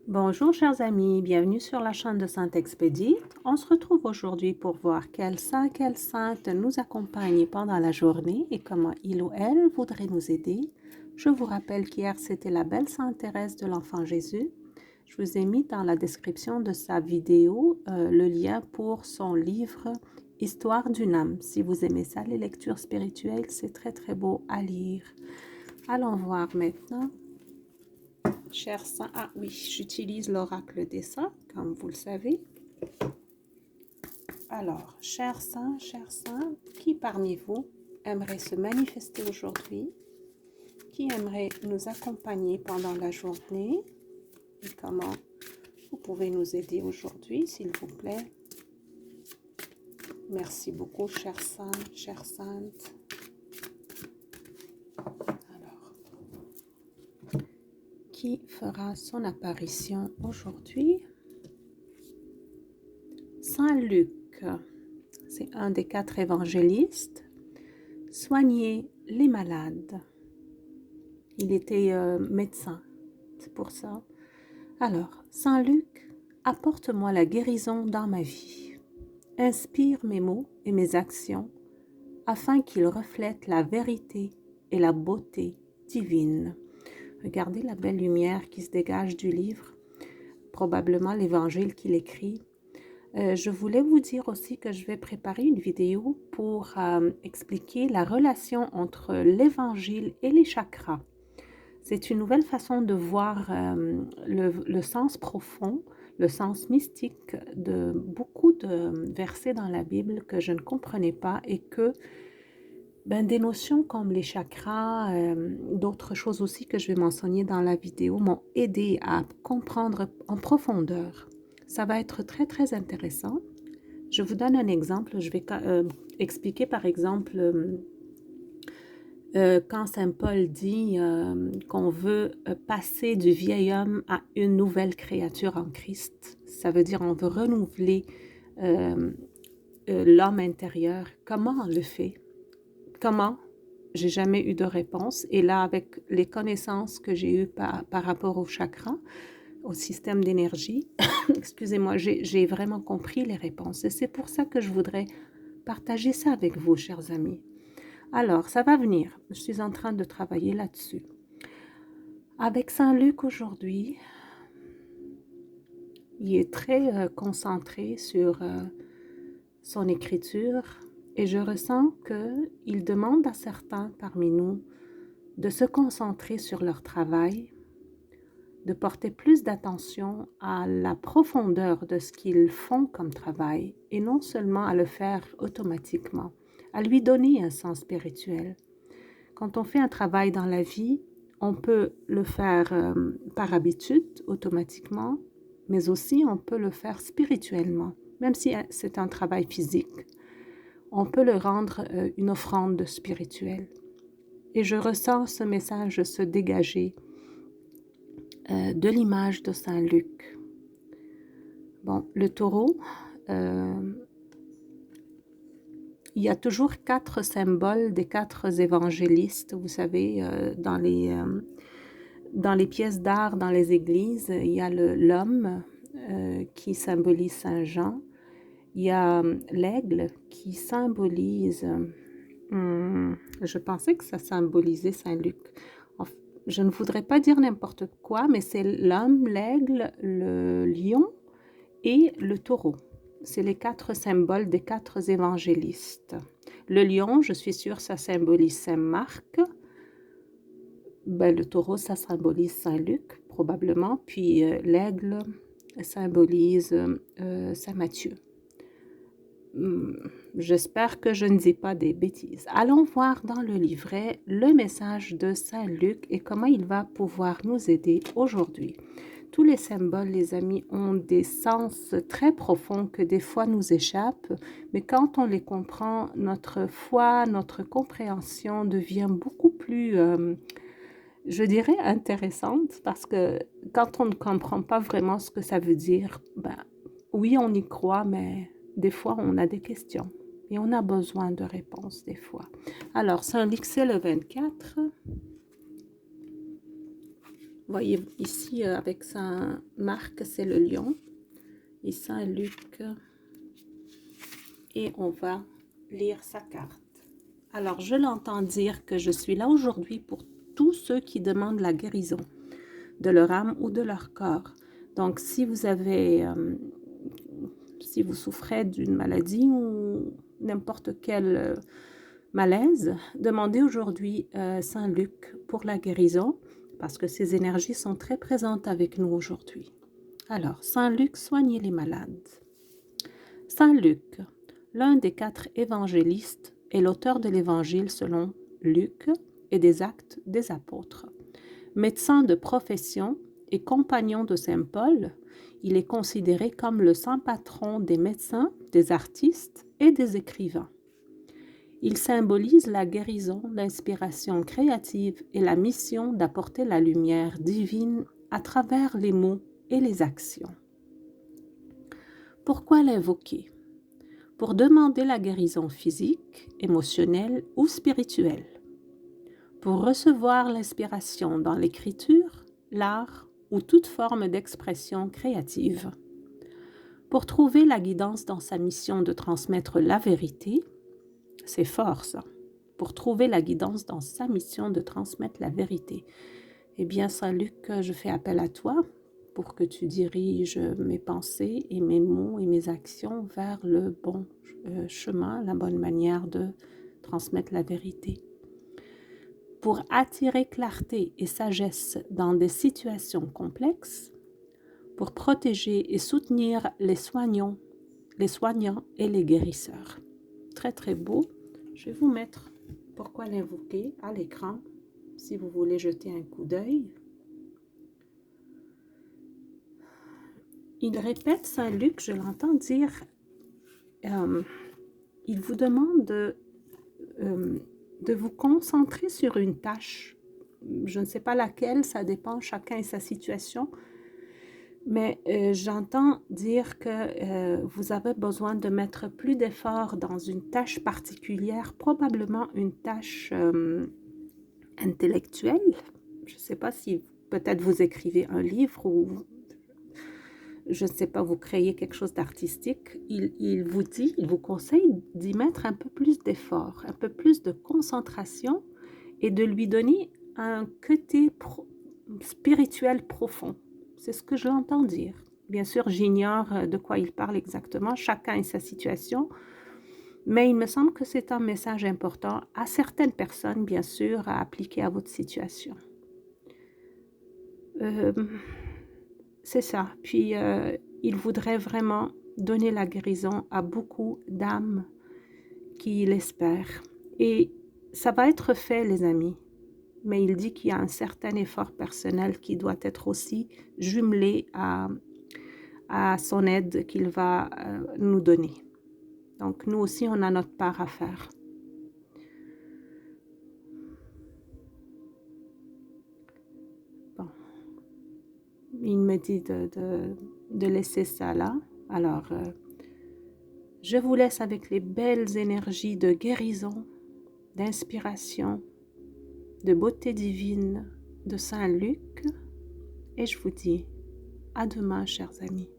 Bonjour chers amis, bienvenue sur la chaîne de Sainte Expédite. On se retrouve aujourd'hui pour voir quel saint, quelle sainte nous accompagne pendant la journée et comment il ou elle voudrait nous aider. Je vous rappelle qu'hier c'était la belle Sainte Thérèse de l'Enfant Jésus. Je vous ai mis dans la description de sa vidéo le lien pour son livre Histoire d'une âme. Si vous aimez ça, les lectures spirituelles, c'est très très beau à lire. Allons voir maintenant. Cher saint, ah oui, j'utilise l'oracle des saints, comme vous le savez. Alors, cher saint, qui parmi vous aimerait se manifester aujourd'hui? Qui aimerait nous accompagner pendant la journée? Et comment vous pouvez nous aider aujourd'hui, s'il vous plaît? Merci beaucoup, cher saint, chère sainte. Alors, qui fera son apparition aujourd'hui? Saint Luc, c'est un des 4 évangélistes. Soigner les malades. Il était médecin, c'est pour ça. Alors, Saint Luc, apporte-moi la guérison dans ma vie. Inspire mes mots et mes actions afin qu'ils reflètent la vérité et la beauté divine. Regardez la belle lumière qui se dégage du livre, probablement l'évangile qu'il écrit. Je voulais vous dire aussi que je vais préparer une vidéo pour expliquer la relation entre l'évangile et les chakras. C'est une nouvelle façon de voir le sens profond, le sens mystique de beaucoup de versets dans la Bible que je ne comprenais pas et que des notions comme les chakras, d'autres choses aussi que je vais mentionner dans la vidéo m'ont aidé à comprendre en profondeur. Ça va être très très intéressant. Je vous donne un exemple. Je vais expliquer par exemple quand Saint Paul dit qu'on veut passer du vieil homme à une nouvelle créature en Christ. Ça veut dire on veut renouveler l'homme intérieur. Comment on le fait? Comment? J'ai jamais eu de réponse. Et là, avec les connaissances que j'ai eues par rapport au chakra, au système d'énergie, excusez-moi, j'ai vraiment compris les réponses. Et c'est pour ça que je voudrais partager ça avec vous, chers amis. Alors, ça va venir. Je suis en train de travailler là-dessus. Avec Saint Luc aujourd'hui, il est très concentré sur son écriture et je ressens qu'il demande à certains parmi nous de se concentrer sur leur travail, de porter plus d'attention à la profondeur de ce qu'ils font comme travail et non seulement à le faire automatiquement, à lui donner un sens spirituel. Quand on fait un travail dans la vie, on peut le faire par habitude, automatiquement, mais aussi on peut le faire spirituellement, même si c'est un travail physique. On peut le rendre une offrande spirituelle. Et je ressens ce message se dégager de l'image de Saint Luc. Bon, le taureau, il y a toujours 4 symboles des 4 évangélistes, vous savez, dans les pièces d'art, dans les églises, il y a l'homme qui symbolise Saint Jean, il y a l'aigle qui symbolise, je pensais que ça symbolisait Saint Luc. Je ne voudrais pas dire n'importe quoi, mais c'est l'homme, l'aigle, le lion et le taureau. C'est les 4 symboles des 4 évangélistes. Le lion, je suis sûre, ça symbolise Saint Marc. Le taureau, ça symbolise Saint Luc, probablement. Puis l'aigle symbolise Saint Matthieu. J'espère que je ne dis pas des bêtises. Allons voir dans le livret le message de Saint Luc et comment il va pouvoir nous aider aujourd'hui. Tous les symboles, les amis, ont des sens très profonds que des fois nous échappent, mais quand on les comprend, notre foi, notre compréhension devient beaucoup plus, je dirais, intéressante, parce que quand on ne comprend pas vraiment ce que ça veut dire, oui, on y croit, mais des fois, on a des questions et on a besoin de réponses des fois. Alors, Saint Luc, c'est le 24. Vous voyez ici, avec sa marque, c'est le lion. Et Saint-Luc. Et on va lire sa carte. Alors, je l'entends dire que je suis là aujourd'hui pour tous ceux qui demandent la guérison de leur âme ou de leur corps. Donc, si vous souffrez d'une maladie ou n'importe quel malaise, demandez aujourd'hui Saint-Luc pour la guérison, parce que ces énergies sont très présentes avec nous aujourd'hui. Alors, Saint-Luc, soignez les malades. Saint-Luc, l'un des 4 évangélistes, est l'auteur de l'évangile selon Luc et des Actes des Apôtres. Médecin de profession et compagnon de Saint Paul, il est considéré comme le saint patron des médecins, des artistes et des écrivains. Il symbolise la guérison, l'inspiration créative et la mission d'apporter la lumière divine à travers les mots et les actions. Pourquoi l'invoquer? Pour demander la guérison physique, émotionnelle ou spirituelle. Pour recevoir l'inspiration dans l'écriture, l'art ou toute forme d'expression créative. Pour trouver la guidance dans sa mission de transmettre la vérité, c'est fort ça, pour trouver la guidance dans sa mission de transmettre la vérité. Eh bien, Saint-Luc, je fais appel à toi pour que tu diriges mes pensées et mes mots et mes actions vers le bon chemin, la bonne manière de transmettre la vérité. Pour attirer clarté et sagesse dans des situations complexes, pour protéger et soutenir les soignants et les guérisseurs. Très très beau. Je vais vous mettre pourquoi l'invoquer à l'écran, si vous voulez jeter un coup d'œil. Il répète, Saint-Luc, je l'entends dire, il vous demande de vous concentrer sur une tâche. Je ne sais pas laquelle, ça dépend, chacun et sa situation. Mais j'entends dire que vous avez besoin de mettre plus d'efforts dans une tâche particulière, probablement une tâche intellectuelle. Je ne sais pas si peut-être vous écrivez un livre ou je ne sais pas, vous créez quelque chose d'artistique. Il vous conseille d'y mettre un peu plus d'efforts, un peu plus de concentration et de lui donner un côté spirituel profond. C'est ce que je l'entends dire. Bien sûr, j'ignore de quoi il parle exactement, chacun et sa situation, mais il me semble que c'est un message important à certaines personnes, bien sûr, à appliquer à votre situation. C'est ça. Puis, il voudrait vraiment donner la guérison à beaucoup d'âmes qui l'espèrent. Et ça va être fait, les amis. Mais il dit qu'il y a un certain effort personnel qui doit être aussi jumelé à son aide qu'il va nous donner. Donc, nous aussi, on a notre part à faire. Bon. Il me dit de laisser ça là. Alors, je vous laisse avec les belles énergies de guérison, d'inspiration, de beauté divine de Saint-Luc. Et je vous dis à demain, chers amis.